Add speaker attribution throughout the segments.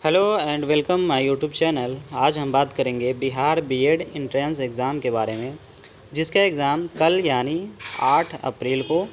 Speaker 1: Hello and welcome my YouTube channel. आज हम बात करेंगे बिहार बीएड एंट्रेंस एग्ज़ाम के बारे में, जिसका एग्ज़ाम कल यानी 8 अप्रैल को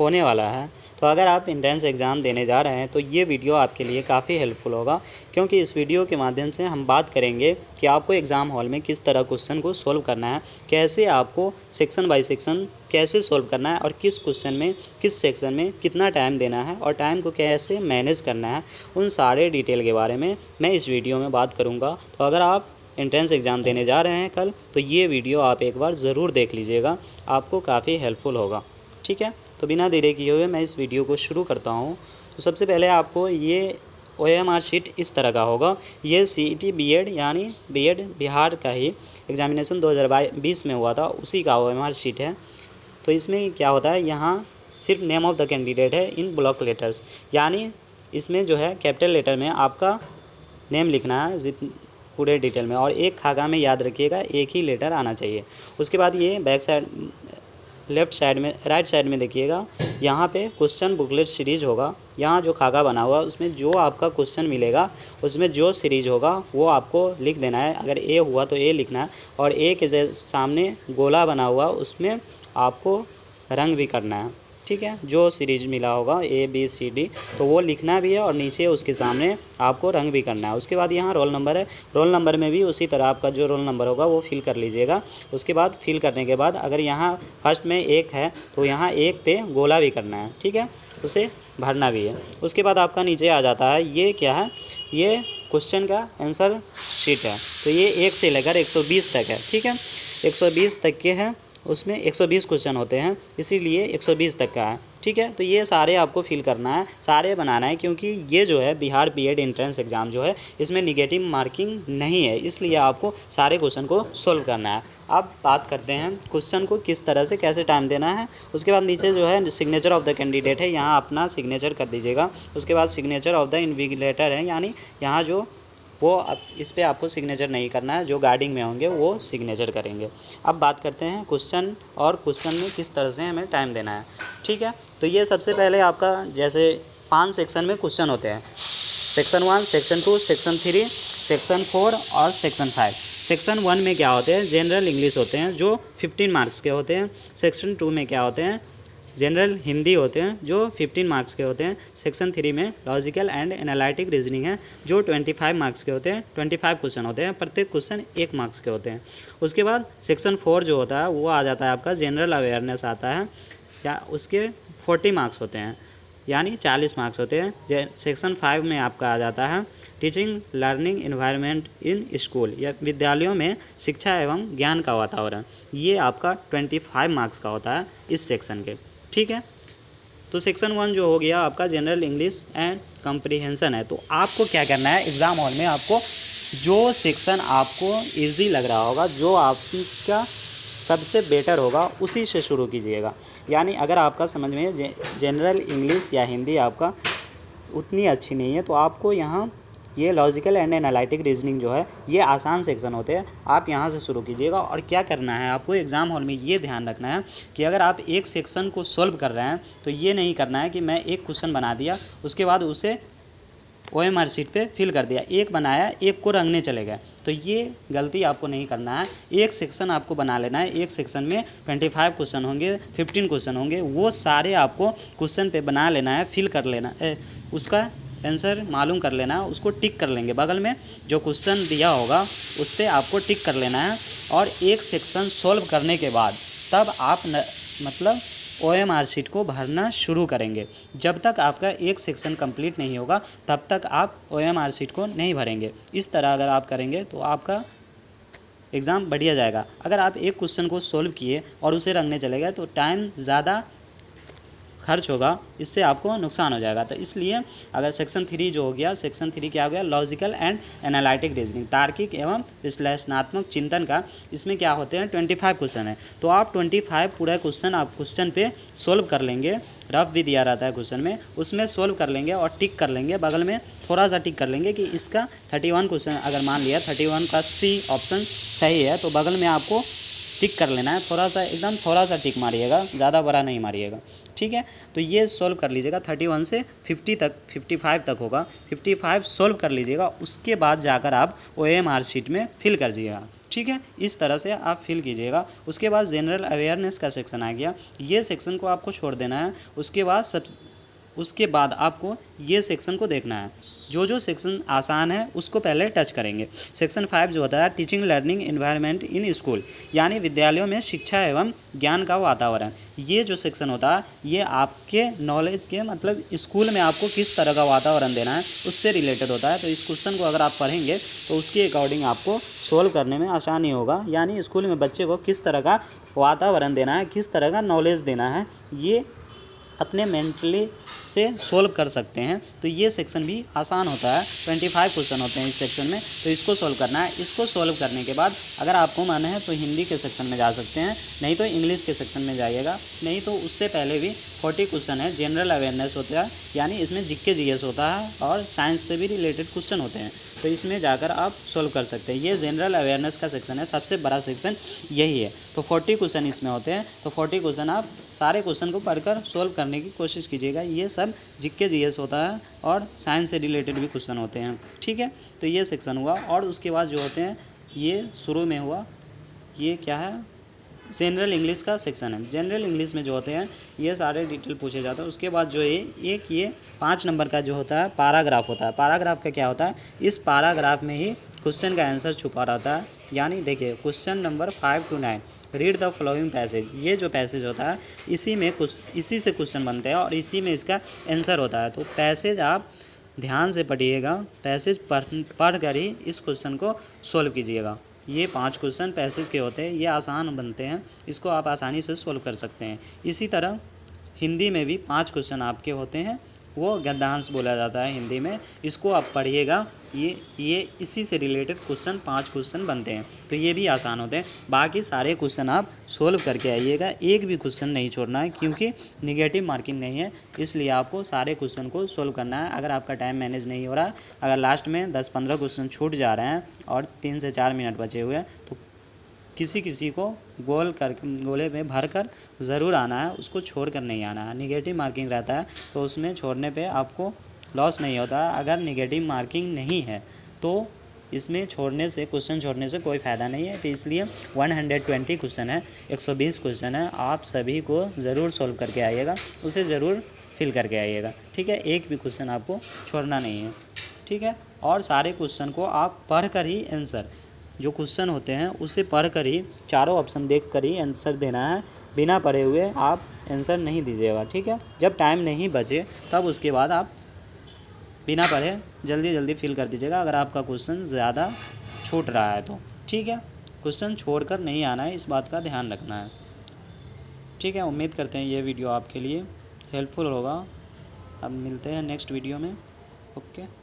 Speaker 1: होने वाला है। तो अगर आप एंट्रेंस एग्ज़ाम देने जा रहे हैं तो ये वीडियो आपके लिए काफ़ी हेल्पफुल होगा, क्योंकि इस वीडियो के माध्यम से हम बात करेंगे कि आपको एग्ज़ाम हॉल में किस तरह क्वेश्चन को सोल्व करना है, कैसे आपको सेक्शन बाय सेक्शन कैसे सोल्व करना है और किस क्वेश्चन में किस सेक्शन में कितना टाइम देना है और टाइम को कैसे मैनेज करना है, उन सारे डिटेल के बारे में मैं इस वीडियो में बात करूँगा। तो अगर आप एंट्रेंस एग्ज़ाम देने जा रहे हैं कल, तो ये वीडियो आप एक बार ज़रूर देख लीजिएगा, आपको काफ़ी हेल्पफुल होगा। ठीक है, तो बिना देरी किए हुए मैं इस वीडियो को शुरू करता हूँ। तो सबसे पहले आपको ये OMR शीट इस तरह का होगा। ये CET बीएड यानी बीएड बिहार का ही एग्जामिनेशन 2020 में हुआ था, उसी का OMR शीट है। तो इसमें क्या होता है, यहाँ सिर्फ नेम ऑफ़ द कैंडिडेट है इन ब्लॉक लेटर्स, यानी इसमें जो है कैपिटल लेटर में आपका नेम लिखना है पूरे डिटेल में, और एक खाका में याद रखिएगा एक ही लेटर आना चाहिए। उसके बाद ये बैक साइड लेफ़्ट साइड में राइट साइड में देखिएगा, यहाँ पे क्वेश्चन बुकलेट सीरीज होगा। यहाँ जो खाका बना हुआ है उसमें जो आपका क्वेश्चन मिलेगा उसमें जो सीरीज होगा वो आपको लिख देना है। अगर ए हुआ तो ए लिखना है, और ए के सामने गोला बना हुआ उसमें आपको रंग भी करना है। ठीक है, जो सीरीज मिला होगा ABCD तो वो लिखना भी है और नीचे उसके सामने आपको रंग भी करना है। उसके बाद यहाँ रोल नंबर है, रोल नंबर में भी उसी तरह आपका जो रोल नंबर होगा वो फिल कर लीजिएगा। उसके बाद फिल करने के बाद अगर यहाँ फर्स्ट में 1 है तो यहाँ 1 पे गोला भी करना है। ठीक है, उसे भरना भी है। उसके बाद आपका नीचे आ जाता है, ये क्या है, ये क्वेश्चन का आंसर शीट है। तो ये 1 से लेकर 120 तक है। ठीक है, 120 तक के हैं, उसमें 120 क्वेश्चन होते हैं, इसीलिए 120 तक का है। ठीक है, तो ये सारे आपको फिल करना है, सारे बनाना है, क्योंकि ये जो है बिहार बीएड एंट्रेंस एग्ज़ाम जो है इसमें निगेटिव मार्किंग नहीं है, इसलिए आपको सारे क्वेश्चन को सोल्व करना है। अब बात करते हैं क्वेश्चन को किस तरह से कैसे टाइम देना है। उसके बाद नीचे जो है सिग्नेचर ऑफ द कैंडिडेट है, यहाँ अपना सिग्नेचर कर दीजिएगा। उसके बाद सिग्नेचर ऑफ द इन्विजिलेटर है, यानी यहाँ जो वो इस पे आपको सिग्नेचर नहीं करना है, जो गार्डिंग में होंगे वो सिग्नेचर करेंगे। अब बात करते हैं क्वेश्चन और क्वेश्चन में किस तरह से हमें टाइम देना है। ठीक है, तो ये सबसे पहले आपका जैसे 5 सेक्शन में क्वेश्चन होते हैं, सेक्शन 1, सेक्शन 2, सेक्शन 3, सेक्शन 4 और सेक्शन 5। सेक्शन 1 में क्या होते हैं, जनरल इंग्लिश होते हैं जो 15 मार्क्स के होते हैं। सेक्शन 2 में क्या होते हैं, जनरल हिंदी होते हैं जो 15 मार्क्स के होते हैं। सेक्शन 3 में लॉजिकल एंड एनालिटिक रीजनिंग है जो 25 मार्क्स के होते हैं। 25 क्वेश्चन होते हैं, प्रत्येक क्वेश्चन 1 मार्क्स के होते हैं। उसके बाद सेक्शन 4 जो होता है वो आ जाता है आपका जनरल अवेयरनेस आता है, या उसके 40 मार्क्स होते हैं, यानी 40 मार्क्स होते हैं। सेक्शन 5 में आपका आ जाता है teaching learning environment in school, या विद्यालयों में शिक्षा एवं ज्ञान का वातावरण, ये आपका 25 मार्क्स का होता है इस सेक्शन के। ठीक है, तो सेक्शन 1 जो हो गया आपका जनरल इंग्लिश एंड कंप्रीहेंशन है। तो आपको क्या करना है, एग्ज़ाम हॉल में आपको जो सेक्शन आपको इजी लग रहा होगा, जो आपका सबसे बेटर होगा, उसी से शुरू कीजिएगा। यानी अगर आपका समझ में जनरल इंग्लिश या हिंदी आपका उतनी अच्छी नहीं है तो आपको यहाँ ये लॉजिकल एंड एनालिटिक रीजनिंग जो है ये आसान सेक्शन होते हैं, आप यहाँ से शुरू कीजिएगा। और क्या करना है आपको एग्ज़ाम हॉल में ये ध्यान रखना है कि अगर आप एक सेक्शन को सॉल्व कर रहे हैं तो ये नहीं करना है कि मैं एक क्वेश्चन बना दिया उसके बाद उसे OMR शीट पे फिल कर दिया, एक बनाया एक को रंगने चले गए, तो ये गलती आपको नहीं करना है। एक सेक्शन आपको बना लेना है, एक सेक्शन में 25 क्वेश्चन होंगे, 15 क्वेश्चन होंगे, वो सारे आपको क्वेश्चन पे बना लेना है, फिल कर लेना है, उसका आंसर मालूम कर लेना है, उसको टिक कर लेंगे, बगल में जो क्वेश्चन दिया होगा उस पर आपको टिक कर लेना है। और एक सेक्शन सॉल्व करने के बाद तब आप मतलब OMR शीट को भरना शुरू करेंगे। जब तक आपका एक सेक्शन कंप्लीट नहीं होगा तब तक आप OMR शीट को नहीं भरेंगे। इस तरह अगर आप करेंगे तो आपका एग्ज़ाम बढ़िया जाएगा। अगर आप एक क्वेश्चन को सॉल्व किए और उसे रंगने चले गए तो टाइम ज़्यादा खर्च होगा, इससे आपको नुकसान हो जाएगा। तो इसलिए अगर सेक्शन 3 जो हो गया, सेक्शन 3 क्या हो गया, लॉजिकल एंड एनालिटिक रीजनिंग, तार्किक एवं विश्लेषणात्मक चिंतन का, इसमें क्या होते हैं 25 क्वेश्चन है। तो आप 25 पूरा क्वेश्चन आप क्वेश्चन पे सोल्व कर लेंगे, रफ भी दिया रहता है क्वेश्चन में, उसमें सोल्व कर लेंगे और टिक कर लेंगे, बगल में थोड़ा सा टिक कर लेंगे कि इसका 31 क्वेश्चन अगर मान लिया 31 का C ऑप्शन सही है तो बगल में आपको टिक कर लेना है, थोड़ा सा एकदम थोड़ा सा टिक मारिएगा, ज़्यादा बड़ा नहीं मारिएगा, ठीक है। तो ये सॉल्व कर लीजिएगा 31 से 50 तक 55 तक होगा, 55 सॉल्व कर लीजिएगा, उसके बाद जाकर आप OMR शीट में फिल कर दीजिएगा, ठीक है। इस तरह से आप फिल कीजिएगा। उसके बाद जनरल अवेयरनेस का सेक्शन आ गया, ये सेक्शन को आपको छोड़ देना है। उसके बाद आपको ये सेक्शन को देखना है। जो सेक्शन आसान है उसको पहले टच करेंगे। सेक्शन 5 जो होता है teaching learning environment in school, यानी विद्यालयों में शिक्षा एवं ज्ञान का वातावरण। ये जो सेक्शन होता है ये आपके नॉलेज के मतलब स्कूल में आपको किस तरह का वातावरण देना है उससे रिलेटेड होता है। तो इस क्वेश्चन को अगर आप पढ़ेंगे तो उसके अकॉर्डिंग आपको सोल्व करने में आसानी होगा, यानी स्कूल में बच्चे को किस तरह का वातावरण देना है, किस तरह का नॉलेज देना है, ये अपने मेंटली से सोल्व कर सकते हैं। तो ये सेक्शन भी आसान होता है, 25 क्वेश्चन होते हैं इस सेक्शन में, तो इसको सोल्व करना है। इसको सोल्व करने के बाद अगर आपको मन है तो हिंदी के सेक्शन में जा सकते हैं, नहीं तो इंग्लिश के सेक्शन में जाइएगा। नहीं तो उससे पहले भी 40 क्वेश्चन है, जनरल अवेयरनेस होता है, यानी इसमें जीके जीएस होता है और साइंस से भी रिलेटेड क्वेश्चन होते हैं, तो इसमें जाकर आप सोल्व कर सकते हैं। ये जनरल अवेयरनेस का सेक्शन है, सबसे बड़ा सेक्शन यही है। तो 40 क्वेश्चन इसमें होते हैं, तो 40 क्वेश्चन आप सारे क्वेश्चन को पढ़कर सोल्व करने की कोशिश कीजिएगा। ये सब जीके जीएस होता है और साइंस से रिलेटेड भी क्वेश्चन होते हैं, ठीक है। तो ये सेक्शन हुआ, और उसके बाद जो होते हैं ये शुरू में हुआ, ये क्या है, जनरल इंग्लिश का सेक्शन है। जनरल इंग्लिश में जो होते हैं ये सारे डिटेल पूछे जाते हैं। उसके बाद जो ये 5 नंबर का जो होता है पैराग्राफ होता है। पैराग्राफ का क्या होता है, इस पैराग्राफ में ही क्वेश्चन का आंसर छुपा रहता है। यानी देखिए question number 5 to 9 read the following passage, ये जो पैसेज होता है इसी से क्वेश्चन बनते हैं और इसी में इसका आंसर होता है। तो पैसेज आप ध्यान से पढ़िएगा, पैसेज पढ़ कर ही इस क्वेश्चन को सोल्व कीजिएगा। ये 5 क्वेश्चन पैसेज के होते हैं, ये आसान बनते हैं, इसको आप आसानी से सोल्व कर सकते हैं। इसी तरह हिंदी में भी 5 क्वेश्चन आपके होते हैं, वो गद्यांश बोला जाता है हिंदी में, इसको आप पढ़िएगा। ये इसी से रिलेटेड क्वेश्चन 5 क्वेश्चन बनते हैं, तो ये भी आसान होते हैं। बाकी सारे क्वेश्चन आप सोल्व करके आइएगा, एक भी क्वेश्चन नहीं छोड़ना है, क्योंकि निगेटिव मार्किंग नहीं है, इसलिए आपको सारे क्वेश्चन को सोल्व करना है। अगर आपका टाइम मैनेज नहीं हो रहा, अगर लास्ट में 10-15 क्वेश्चन छूट जा रहे हैं और 3 से 4 मिनट बचे हुए हैं, तो किसी को गोले में भर कर ज़रूर आना है, उसको छोड़ कर नहीं आना है। निगेटिव मार्किंग रहता है तो उसमें छोड़ने पे आपको लॉस नहीं होता। अगर निगेटिव मार्किंग नहीं है तो इसमें क्वेश्चन छोड़ने से कोई फ़ायदा नहीं है। तो इसलिए 120 क्वेश्चन है, 120 क्वेश्चन है, आप सभी को ज़रूर सोल्व करके आइएगा, उसे ज़रूर फिल करके आइएगा, ठीक है। एक भी क्वेश्चन आपको छोड़ना नहीं है, ठीक है। और सारे क्वेश्चन को आप पढ़ कर ही आंसर, जो क्वेश्चन होते हैं उसे पढ़ कर ही, चारों ऑप्शन देख कर ही आंसर देना है। बिना पढ़े हुए आप आंसर नहीं दीजिएगा, ठीक है। जब टाइम नहीं बचे तब उसके बाद आप बिना पढ़े जल्दी फिल कर दीजिएगा, अगर आपका क्वेश्चन ज़्यादा छूट रहा है तो, ठीक है। क्वेश्चन छोड़कर नहीं आना है, इस बात का ध्यान रखना है, ठीक है। उम्मीद करते हैं ये वीडियो आपके लिए हेल्पफुल होगा। अब मिलते हैं नेक्स्ट वीडियो में, ओके।